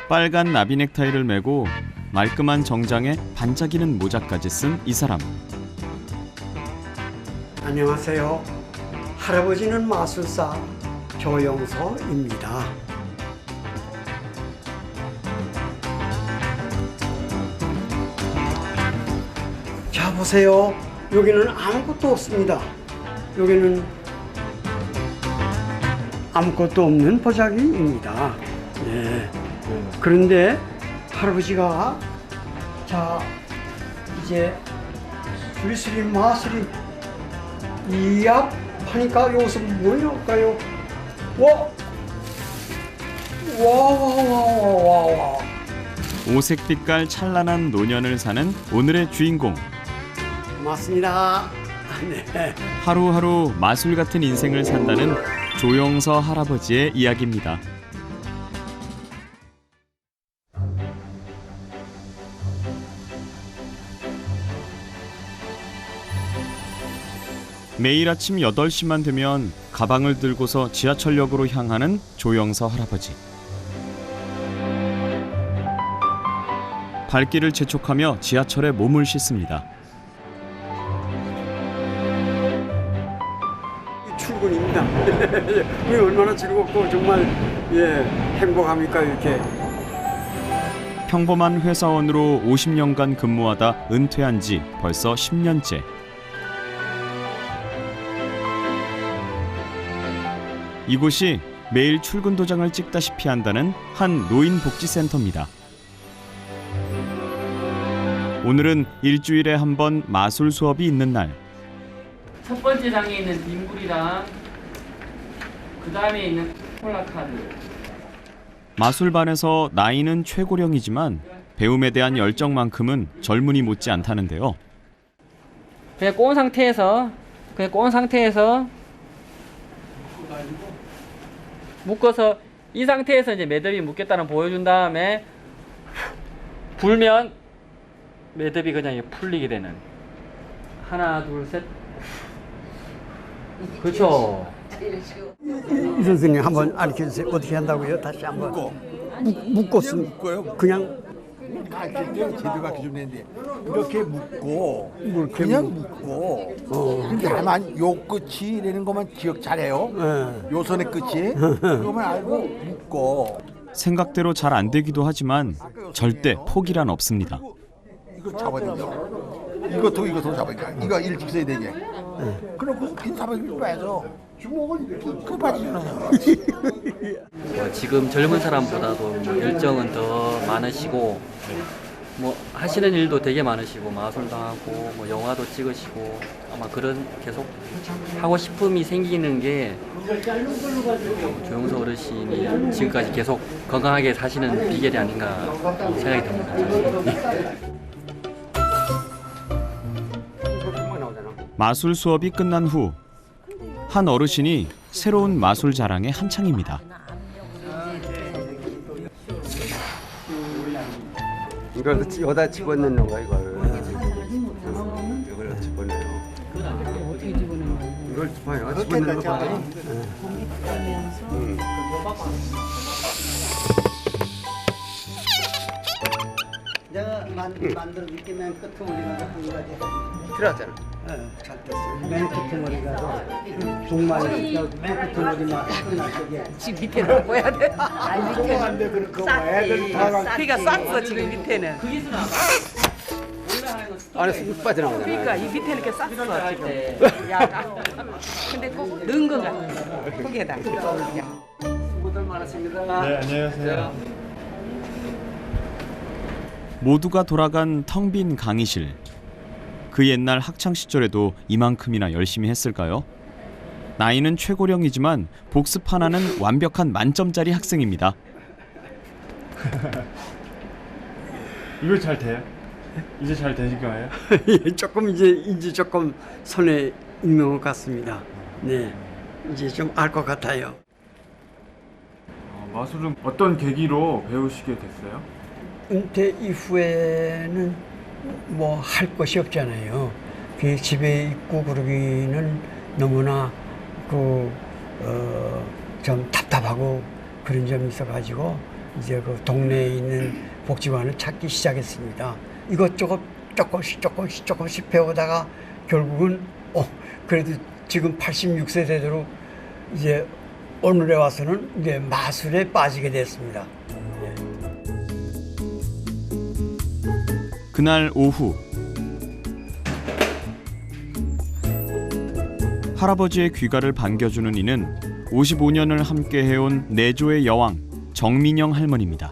빨간 나비 넥타이를 메고 말끔한 정장에 반짝이는 모자까지 쓴 이 사람. 안녕하세요. 할아버지는 마술사 조영서입니다. 자, 보세요. 여기는 아무것도 없습니다. 여기는 아무것도 없는 보자기입니다. 네. 그런데 할아버지가 자 이제 술리술리 마술이 이야 하니까 여기서 뭘 넣을까요? 와. 오색빛깔 찬란한 노년을 사는 오늘의 주인공. 맞습니다. 네. 하루하루 마술 같은 인생을 산다는 조영서 할아버지의 이야기입니다. 매일 아침 8시만 되면 가방을 들고서 지하철역으로 향하는 조영서 할아버지. 발길을 재촉하며 지하철에 몸을 싣습니다. 출근입니다. 우리 얼마나 즐겁고 정말 행복합니까 이렇게. 평범한 회사원으로 50년간 근무하다 은퇴한 지 벌써 10년째. 이곳이 매일 출근 도장을 찍다시피 한다는 한 노인복지센터입니다. 오늘은 일주일에 한 번 마술 수업이 있는 날. 첫 번째 장에 있는 빗물이랑 그 다음에 있는 콜라 카드. 마술반에서 나이는 최고령이지만 배움에 대한 열정만큼은 젊은이 못지 않다는데요. 그냥 꼬은 상태에서 묶어서 이 상태에서 이제 매듭이 묶였다는 보여준 다음에 불면 매듭이 그냥 풀리게 되는. 하나, 둘, 셋. 그렇죠. 이 선생님 한번 알려 주세요. 어떻게 한다고요? 다시 한번. 묶었습니다. 묶어요? 그냥 가르칠 때 제대로 가르쳐 주는데 이렇게 묶고 그냥 묶고 근데 다만 요 끝이 이라는 것만 기억 잘해요. 요 선의 끝이 그거만 알고 묶고 생각대로 잘 안 되기도 하지만 절대 포기란 없습니다. 이거 잡아야 돼요. 이것도 잡아야 돼. 이거 일찍 써야 되게. 그러고 긴 사람이 봐야죠. 주먹을 그 빠지잖아요. 지금 젊은 사람보다도 뭐 열정은 더 많으시고 뭐 하시는 일도 되게 많으시고 마술도 하고 뭐 영화도 찍으시고 아마 그런 계속 하고 싶음이 생기는 게 조영서 어르신이 지금까지 계속 건강하게 사시는 비결이 아닌가 생각이 듭니다. 마술 수업이 끝난 후 한 어르신이 새로운 마술 자랑에 한창입니다. 이걸 여기다 집어넣는 거야 이걸. 이걸 집어넣어요. 어떻게 집어넣는 거야? 이걸 집어넣는 거 봐요. 내가 만들어 줄게. 맨 끝머리가 한 가지. 들어왔잖아. 잘 됐어요. 맨 끝머리가 동말이 맨 끝머리만 끝날 적에. 지금 밑에는 안 보여야 돼. 아니 밑에는 안돼. 그러니까 쌌어 지금 밑에는. 안에 쑥 빠져나오잖아. 그러니까 이 밑에는 이렇게 쌌어 지금. 야, 근데 꼭 넣은 거가 거기에다. 수고들 많으십니다. 네, 안녕하세요. 모두가 돌아간 텅 빈 강의실. 그 옛날 학창 시절에도 이만큼이나 열심히 했을까요? 나이는 최고령이지만 복습 하나는 완벽한 만점짜리 학생입니다. 이거 잘 돼요? 이제 잘 되실 거예요? 조금 이제 조금 손에 익는 것 같습니다. 네, 이제 좀 알 것 같아요. 마술은 어떤 계기로 배우시게 됐어요? 은퇴 이후에는 뭐 할 것이 없잖아요. 그 집에 있고 그러기는 너무나 좀 답답하고 그런 점이 있어가지고 이제 그 동네에 있는 복지관을 찾기 시작했습니다. 이것저것 조금씩 배우다가 결국은 그래도 지금 86세 되도록 이제 오늘에 와서는 이제 마술에 빠지게 됐습니다. 그날 오후 할아버지의 귀가를 반겨주는 이는 55년을 함께 해온 내조의 여왕 정민영 할머니입니다.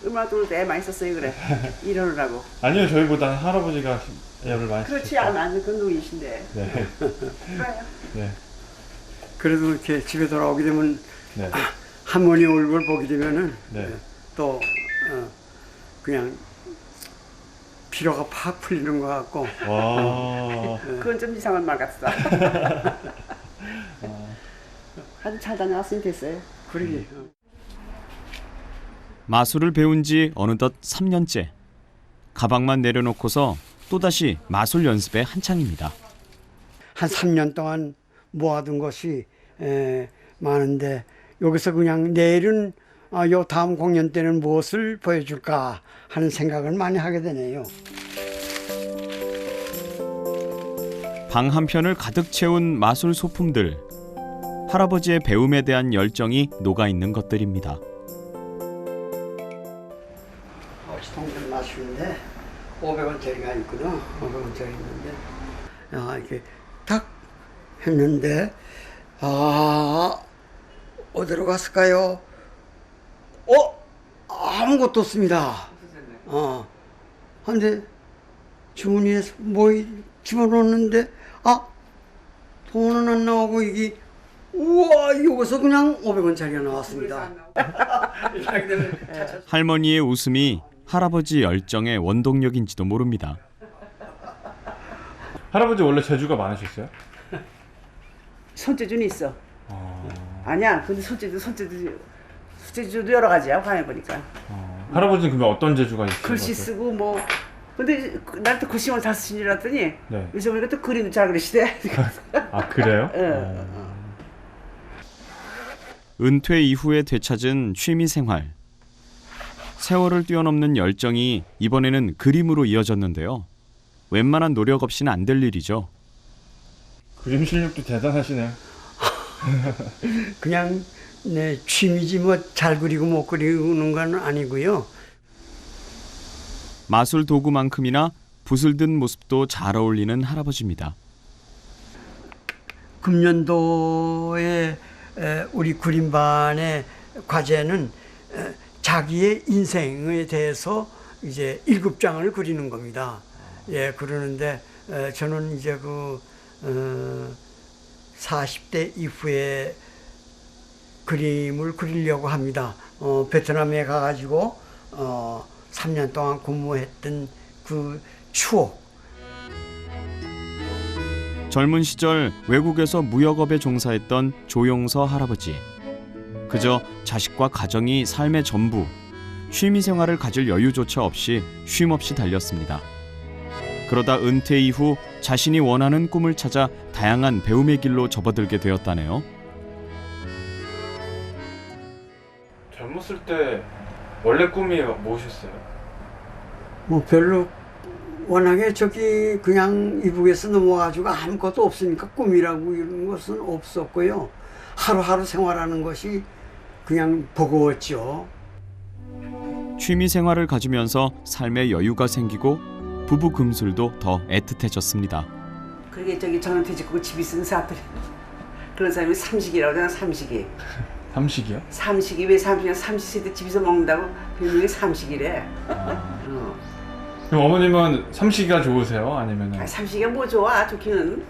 얼마나 돈을 내 많이 썼어요 그래. 이러느라고. 아니요, 저희보다 할아버지가 애를 많이 그렇지 않아. 그 노이신데. 네. 네. 그래도 이렇게 집에 돌아오게 되면 네. 할머니 얼굴 보게 되면은 네. 또 그냥 피로가 팍 풀리는 것 같고. 와. 그건 좀 이상한 말 같다. 아주 잘 다녀왔으니 됐어요. 그러게. 마술을 배운 지 어느덧 3년째. 가방만 내려놓고서 또다시 마술 연습에 한창입니다. 한 3년 동안 모아둔 것이 많은데 여기서 그냥 내일은 요 다음 공연 때는 무엇을 보여줄까 하는 생각을 많이 하게 되네요. 방 한편을 가득 채운 마술 소품들. 할아버지의 배움에 대한 열정이 녹아있는 것들입니다. 통전 마술인데 500원짜리가 있거든. 500원짜리 있는데 이렇게 탁 했는데 어디로 갔을까요? 아무것도 없습니다. 근데 주머니에서 뭐 집어넣었는데 돈은 안 나오고 이게 우와 여기서 그냥 500원짜리가 나왔습니다. 할머니의 웃음이 할아버지 열정의 원동력인지도 모릅니다. 할아버지 원래 재주가 많으셨어요? 손재주는 있어. 아니야. 근데 손재주도 여러 가지야. 화해 보니까. 할아버지는 그러면 어떤 재주가 있어요? 글씨 쓰고 뭐. 근데 나한테 글씨만 잘 쓰신 줄 알았더니 네. 요새 보니까 또 그림도 잘 그리시대. 아, 그래요? 은퇴 이후에 되찾은 취미 생활. 세월을 뛰어넘는 열정이 이번에는 그림으로 이어졌는데요. 웬만한 노력 없이는 안 될 일이죠. 그림 실력도 대단하시네요. 그냥 내 취미지 뭐 잘 그리고 못 그리는 건 아니고요. 마술 도구만큼이나 붓을 든 모습도 잘 어울리는 할아버지입니다. 금년도에 우리 그림반의 과제는 자기의 인생에 대해서 이제 7장을 그리는 겁니다. 그러는데 저는 이제 40대 이후에 그림을 그리려고 합니다. 베트남에 가가지고 3년 동안 근무했던 그 추억. 젊은 시절 외국에서 무역업에 종사했던 조용서 할아버지. 그저 자식과 가정이 삶의 전부, 취미 생활을 가질 여유조차 없이 쉼없이 달렸습니다. 그러다 은퇴 이후 자신이 원하는 꿈을 찾아 다양한 배움의 길로 접어들게 되었다네요. 젊었을 때 원래 꿈이 무엇이었어요? 뭐 별로 워낙에 그냥 이북에서 넘어가지고 아무것도 없으니까 꿈이라고 이런 것은 없었고요. 하루하루 생활하는 것이 그냥 버거웠죠. 취미 생활을 가지면서 삶의 여유가 생기고 부부 금술도 더 애틋해졌습니다. 그러게 저는 돼지고기 집 있는 사람들이 그런 사람이 삼식이라고 하잖아. 삼식이. 삼식이요? 삼식이 왜 삼식이야? 삼식세대 집에서 먹는다고 별명이 삼식이래. 그럼 어머님은 삼식이가 좋으세요? 아니면 삼식이가 뭐 좋아? 좋기는.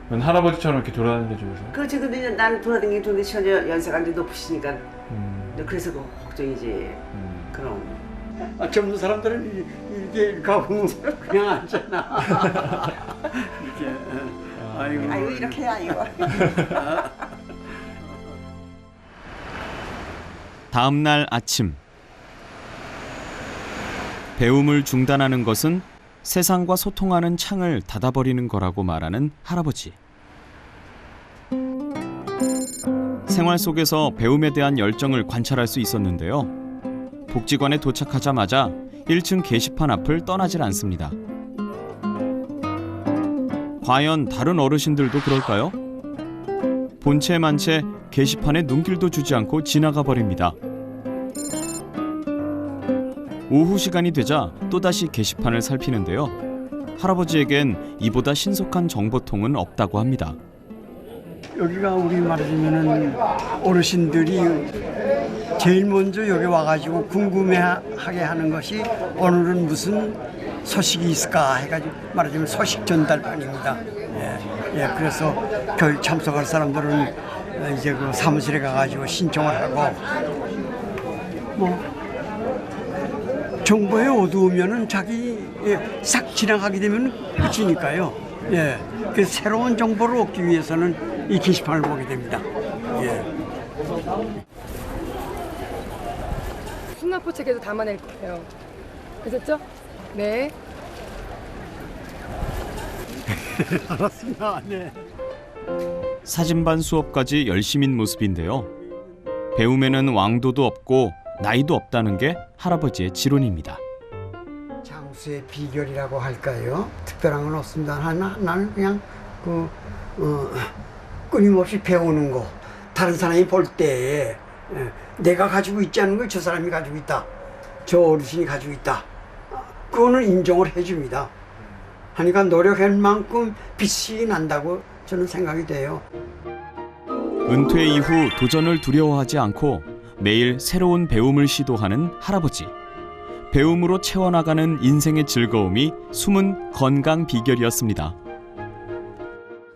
할아버지처럼 이렇게 돌아다니는 게 좋으세요? 그렇지. 근데 나는 돌아다니기 좋은데 시원히 연세가 이제 높으시니까 그래서 걱정이지. 그럼. 젊은 사람들은 이렇게 가보면 그냥 앉잖아. 이렇게. 아이고 이렇게 해야 이거. 다음 날 아침. 배움을 중단하는 것은 세상과 소통하는 창을 닫아버리는 거라고 말하는 할아버지. 생활 속에서 배움에 대한 열정을 관찰할 수 있었는데요. 복지관에 도착하자마자 1층 게시판 앞을 떠나질 않습니다. 과연 다른 어르신들도 그럴까요? 본체 만체 게시판에 눈길도 주지 않고 지나가 버립니다. 오후 시간이 되자 또다시 게시판을 살피는데요. 할아버지에겐 이보다 신속한 정보통은 없다고 합니다. 여기가 우리 말하자면은 어르신들이 제일 먼저 여기 와가지고 궁금해하게 하는 것이 오늘은 무슨 소식이 있을까 해가지고 말하자면 소식 전달판입니다. 예, 그래서 교육 참석할 사람들은 이제 그 사무실에 가가지고 신청을 하고 뭐 정보에 어두우면은 자기 싹 지나가게 되면 끝이니까요. 예, 그 새로운 정보를 얻기 위해서는 이 게시판을 보게 됩니다. 예. 수납포책에도 담아낼 거예요. 아셨죠? 네. 알았습니다. 네. 사진반 수업까지 열심인 모습인데요. 배움에는 왕도도 없고 나이도 없다는 게 할아버지의 지론입니다. 장수의 비결이라고 할까요? 특별한 건 없습니다. 나는 그냥 끊임없이 배우는 거. 다른 사람이 볼 때 내가 가지고 있지 않은 걸 저 사람이 가지고 있다. 저 어르신이 가지고 있다. 그거는 인정을 해줍니다. 하니까 노력할 만큼 빛이 난다고 저는 생각이 돼요. 은퇴 이후 도전을 두려워하지 않고 매일 새로운 배움을 시도하는 할아버지. 배움으로 채워나가는 인생의 즐거움이 숨은 건강 비결이었습니다.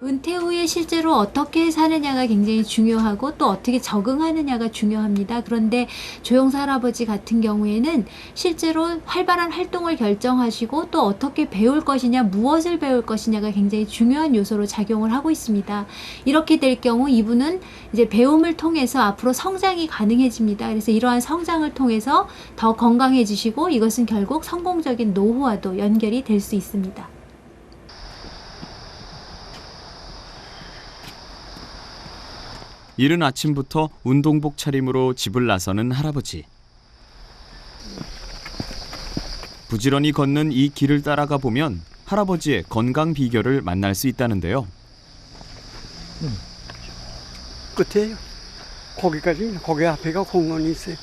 은퇴 후에 실제로 어떻게 사느냐가 굉장히 중요하고 또 어떻게 적응하느냐가 중요합니다. 그런데 조영사 할아버지 같은 경우에는 실제로 활발한 활동을 결정하시고 또 어떻게 배울 것이냐, 무엇을 배울 것이냐가 굉장히 중요한 요소로 작용을 하고 있습니다. 이렇게 될 경우 이분은 이제 배움을 통해서 앞으로 성장이 가능해집니다. 그래서 이러한 성장을 통해서 더 건강해지시고 이것은 결국 성공적인 노후와도 연결이 될 수 있습니다. 이른 아침부터 운동복 차림으로 집을 나서는 할아버지. 부지런히 걷는 이 길을 따라가 보면 할아버지의 건강 비결을 만날 수 있다는데요. 끝에요. 거기 앞에가 공원이 있어요.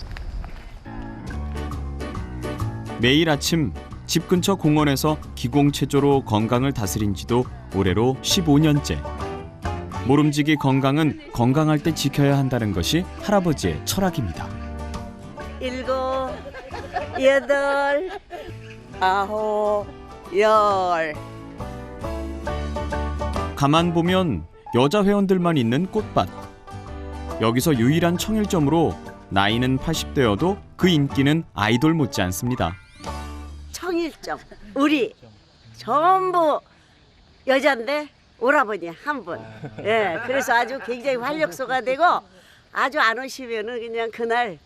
매일 아침 집 근처 공원에서 기공체조로 건강을 다스린 지도 올해로 15년째. 모름지기 건강은 건강할 때 지켜야 한다는 것이 할아버지의 철학입니다. 7, 8, 9, 10. 가만 보면 여자 회원들만 있는 꽃밭. 여기서 유일한 청일점으로 나이는 80대여도 그 인기는 아이돌 못지 않습니다. 청일점. 우리 전부 여잔데 오라버니 한 분. 예, 그래서 아주 굉장히 활력소가 되고 아주 안 오시면은 그냥 그날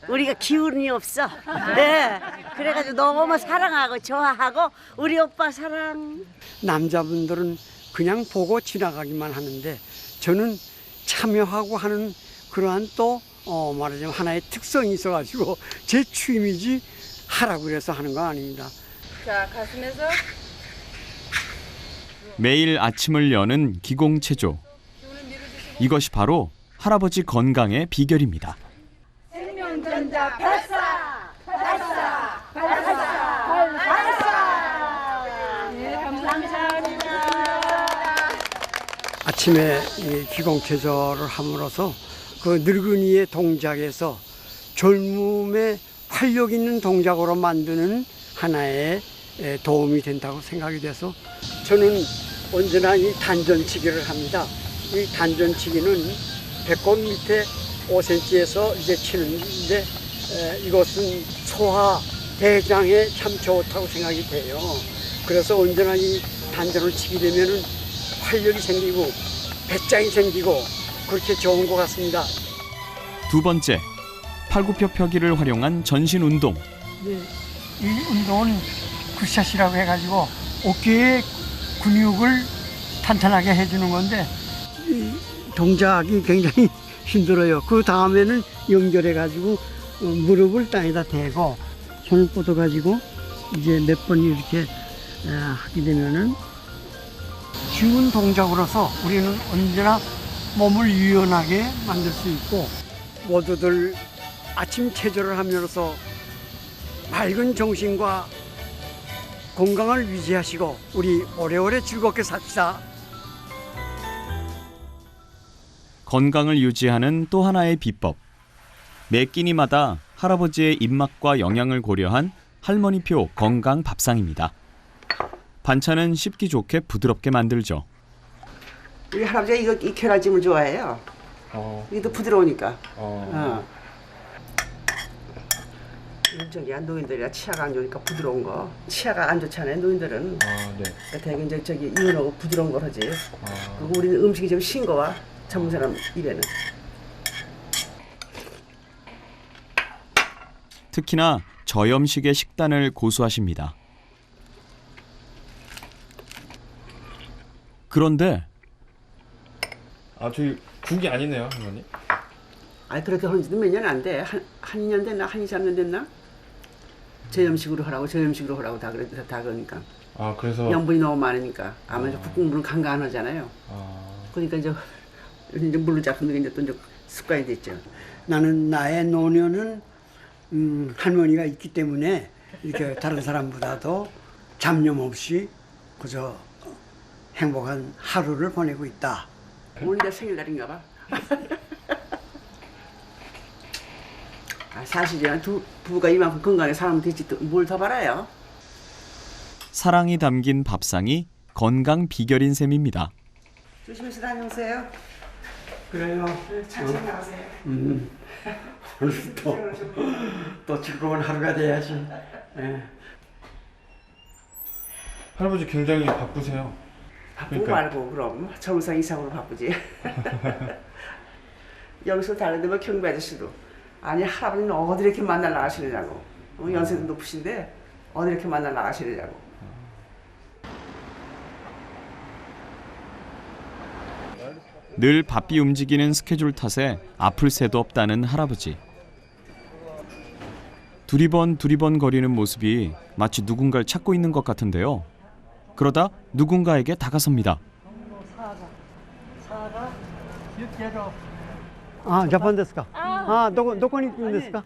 우리가 기운이 없어. 예, 그래가지고 너무 사랑하고 좋아하고 우리 오빠 사랑. 남자분들은 그냥 보고 지나가기만 하는데 저는 참여하고 하는 그러한 또 말하자면 하나의 특성이 있어가지고 제 취미지 하라고 그래서 하는 거 아닙니다. 자, 가슴에서 매일 아침을 여는 기공체조. 이것이 바로 할아버지 건강의 비결입니다. 생명전자 발사! 발사! 발사! 발사! 네, 감사합니다. 아침에 이 기공체조를 함으로써 그 늙은이의 동작에서 젊음의 활력 있는 동작으로 만드는 하나의 도움이 된다고 생각이 돼서 저는 언제나 이 단전치기를 합니다. 이 단전치기는 배꼽 밑에 5cm에서 이제 치는데 이것은 소화, 대장에 참 좋다고 생각이 돼요. 그래서 언제나 이 단전을 치게 되면은 활력이 생기고 배짱이 생기고 그렇게 좋은 것 같습니다. 두 번째, 팔굽혀펴기를 활용한 전신 운동. 네, 이 운동은 굿샷이라고 해가지고 어깨의 근육을 탄탄하게 해주는 건데 이 동작이 굉장히 힘들어요. 그 다음에는 연결해 가지고 무릎을 땅에다 대고 손을 뻗어 가지고 이제 몇 번 이렇게 하게 되면은 쉬운 동작으로서 우리는 언제나 몸을 유연하게 만들 수 있고 모두들 아침 체조를 함으로써 맑은 정신과 건강을 유지하시고 우리 오래오래 즐겁게 삽시다. 건강을 유지하는 또 하나의 비법. 매 끼니마다 할아버지의 입맛과 영양을 고려한 할머니표 건강 밥상입니다. 반찬은 씹기 좋게 부드럽게 만들죠. 우리 할아버지가 이 계란찜을 좋아해요. 이게 더 부드러우니까. 저기 노인들이라 치아가 안 좋으니까 부드러운 거. 치아가 안 좋잖아요, 노인들은. 되게 이제 저기 이은하고 부드러운 걸 하지. 그리고 우리는 음식이 좀 신 거와 전문 사람 입에는. 특히나 저염식의 식단을 고수하십니다. 그런데 저희 국이 아니네요, 할머니. 그렇게 하는 지도 몇 년 안 돼. 한 2년 됐나? 한 2, 3년 됐나? 저염식으로 하라고 다 그러니까. 그래서 염분이 너무 많으니까. 아무래도 국국물은 간간 안 하잖아요. 그러니까 이제 물로 잡는 게 이제 또 이제 습관이 됐죠. 나는 나의 노년은 할머니가 있기 때문에 이렇게 다른 사람보다도 잡념 없이 그저 행복한 하루를 보내고 있다. 오늘 내 생일날인가 봐. 사실이야. 두 부부가 이만큼 건강하게 살면 되지 뭘 더 바라요. 사랑이 담긴 밥상이 건강 비결인 셈입니다. 조심해서 다녀오세요. 그래요. 천천히 나가세요. 오늘 또 즐거운 하루가 돼야지. 할아버지 굉장히 바쁘세요. 바쁘고 말고 그럼 정상 이상으로 바쁘지. 여기서 다른 데면 경비 아저씨도 아니 할아버지는 어디 이렇게 만날 나가시느냐고. 연세도 높으신데 어디 이렇게 만날 나가시느냐고. 늘 바삐 움직이는 스케줄 탓에 아플 새도 없다는 할아버지. 두리번 거리는 모습이 마치 누군가를 찾고 있는 것 같은데요. 그러다 누군가에게 다가섭니다. 자판ですか?どこに行くんですか?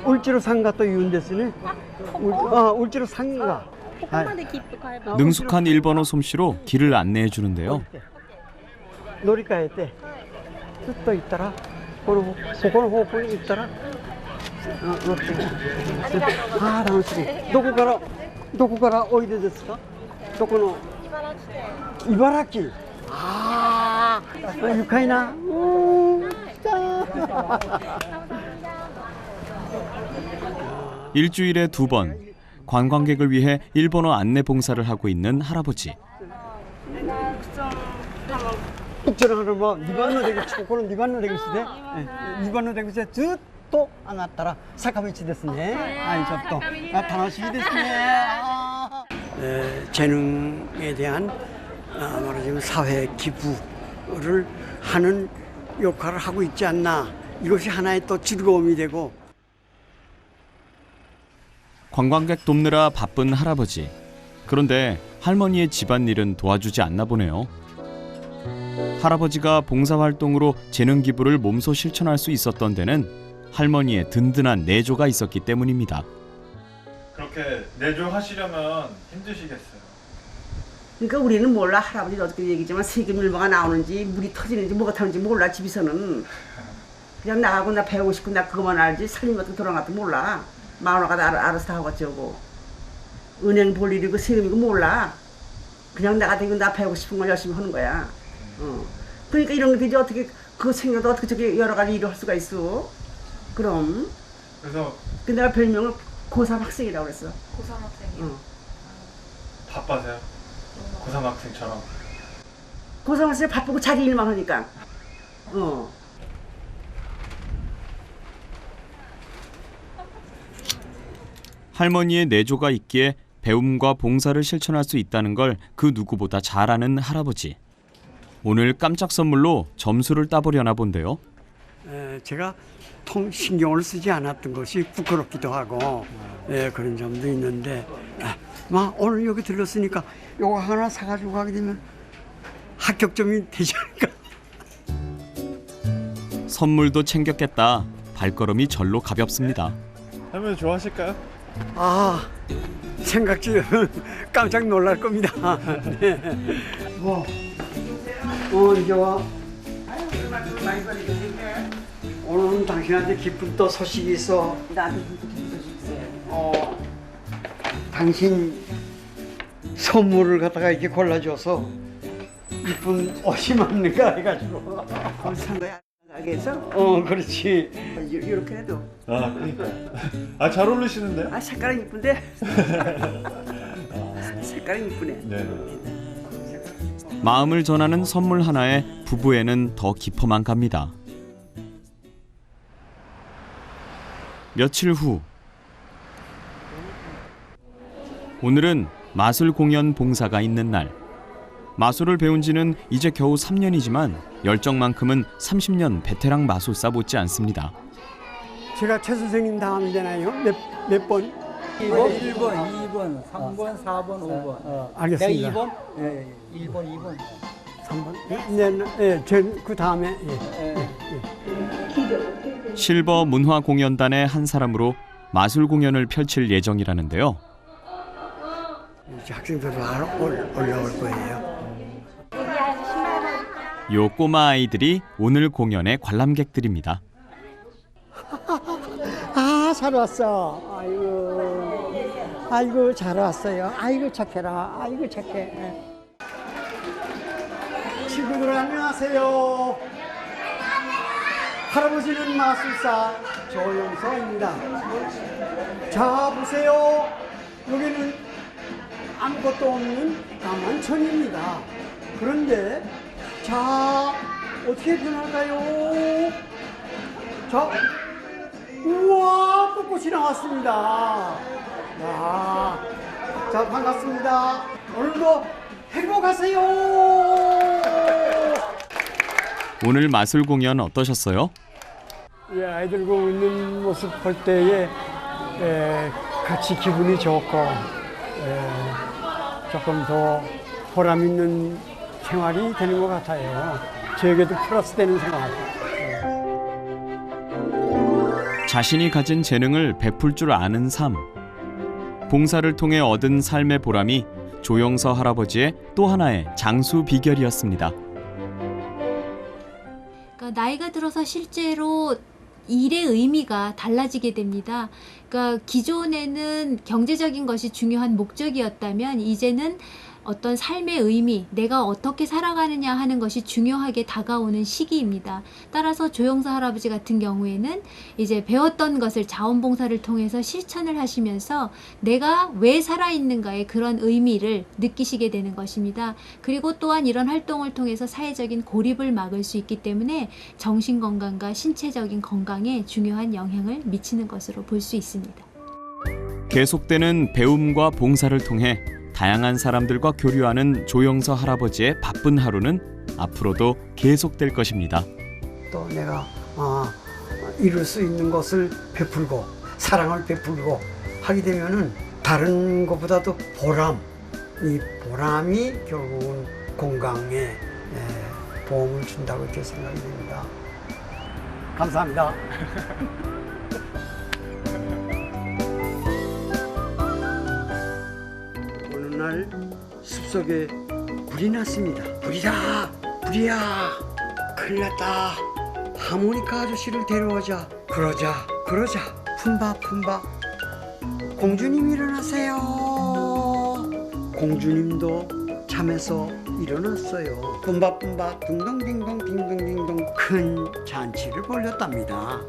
울지로 상가と言うんですね. 울지로 상가. 능숙한 일본어 솜씨로 길을 안내해 주는데요. 乗り換えてずっと行ったらここの方向に行ったら乗って楽しみ。どこからおいでですか？どこの？茨城。愉快な。일주일에 2번 관광객을 위해 일본어 안내 봉사를 하고 있는 할아버지. こちらのも2番の出口、この2番の出口で、2番の出口でずっと上がったら坂道ですね。ちょっと楽しいですね。 재능에 대한 말하자면 사회 기부를 하는 역할을 하고 있지 않나. 이것이 하나의 또 즐거움이 되고. 관광객 돕느라 바쁜 할아버지. 그런데 할머니의 집안일은 도와주지 않나 보네요. 할아버지가 봉사활동으로 재능 기부를 몸소 실천할 수 있었던 데는 할머니의 든든한 내조가 있었기 때문입니다. 그렇게 내조하시려면 힘드시겠어요. 그러니까 우리는 몰라. 할아버지도 어떻게 얘기지만 세금일보가 나오는지 물이 터지는지 뭐가 타는지 몰라. 집에서는 그냥 나가고 나 배우고 싶고 나 그것만 알지 살림 같은 돌아간 것도 몰라. 마누라가 알아서 다 하겠지. 은행 볼 일이고 세금이고 몰라. 그냥 나가 되고 나 배우고 싶은 걸 열심히 하는 거야. 그러니까 이런 게 되지. 어떻게 그거 생겨도 어떻게 저게 여러 가지 일을 할 수가 있어. 그럼. 그래서 근데 내가 별명을 고3 학생이라고 그랬어. 고3 학생이요? 바빠세요? 고3 학생처럼. 고3 학생 바쁘고 자기 일만 하니까. 할머니의 내조가 있기에 배움과 봉사를 실천할 수 있다는 걸 그 누구보다 잘 아는 할아버지. 오늘 깜짝 선물로 점수를 따보려나 본데요. 제가 신경을 쓰지 않았던 것이 부끄럽기도 하고 그런 점도 있는데 오늘 여기 들렀으니까 요거 하나 사가지고 가게 되면 합격점이 되지 않을까. 선물도 챙겼겠다. 발걸음이 절로 가볍습니다. 할머니 좋아하실까요? 생각지 깜짝 놀랄 겁니다. 네. 이제 와. 오늘은 당신한테 기쁜 또 소식이 있어. 나도 기쁜 소식 있어요. 당신 선물을 갖다가 이렇게 골라줘서 이쁜 옷이 맞는가 해가지고. 산 거야. 가게에서 그렇지. 이렇게 해도 그러니까. 잘 어울리시는데요? 색깔은 이쁜데. 색깔은 이쁘네. 네. 마음을 전하는 선물 하나에 부부애는 더 깊어만 갑니다. 며칠 후 오늘은 마술 공연 봉사가 있는 날. 마술을 배운 지는 이제 겨우 3년이지만 열정만큼은 30년 베테랑 마술사 못지 않습니다. 제가 최 선생님 다음 되나요? 몇 번? 1번, 2번, 3번, 4번, 5번. 알겠습니다. 내가 2번? 네, 1번, 2번. 3번? 네, 그 다음에. 실버 문화공연단의 한 사람으로 마술 공연을 펼칠 예정이라는데요. 이제 학생들도 올라올 거예요. 요 꼬마 아이들이 오늘 공연의 관람객들입니다. 잘 왔어. 아이고 잘 왔어요. 아이고 착해라. 아이고 착해. 친구들 안녕하세요. 할아버지는 마술사 조영서입니다. 자 보세요. 여기는 아무것도 없는 남한천입니다. 그런데 자 어떻게 변할까요? 자 우와 벚꽃이 나왔습니다. 자 반갑습니다. 오늘도 행복하세요. 오늘 마술 공연 어떠셨어요? 아이들 웃는 모습 볼 때에 같이 기분이 좋고 조금 더 보람 있는 생활이 되는 것 같아요. 저에게도 플러스 되는 생활. 자신이 가진 재능을 베풀 줄 아는 삶. 봉사를 통해 얻은 삶의 보람이 조영서 할아버지의 또 하나의 장수 비결이었습니다. 그러니까 나이가 들어서 실제로 일의 의미가 달라지게 됩니다. 그러니까 기존에는 경제적인 것이 중요한 목적이었다면 이제는 어떤 삶의 의미, 내가 어떻게 살아가느냐 하는 것이 중요하게 다가오는 시기입니다. 따라서 조영서 할아버지 같은 경우에는 이제 배웠던 것을 자원봉사를 통해서 실천을 하시면서 내가 왜 살아있는가의 그런 의미를 느끼시게 되는 것입니다. 그리고 또한 이런 활동을 통해서 사회적인 고립을 막을 수 있기 때문에 정신건강과 신체적인 건강에 중요한 영향을 미치는 것으로 볼 수 있습니다. 계속되는 배움과 봉사를 통해 다양한 사람들과 교류하는 조영서 할아버지의 바쁜 하루는 앞으로도 계속될 것입니다. 또 내가 이룰 수 있는 것을 베풀고 사랑을 베풀고 하게 되면은 다른 것보다도 이 보람이 결국은 건강에 도움을 준다고 이렇게 생각이 됩니다. 감사합니다. 어느 날 숲속에 불이 났습니다. 불이야. 큰일 났다. 하모니카 아저씨를 데려오자. 그러자. 품바. 공주님 일어나세요. 공주님도 잠에서 일어났어요. 뿜바 둥덩 딩동 딩동 딩동 큰 잔치를 벌였답니다.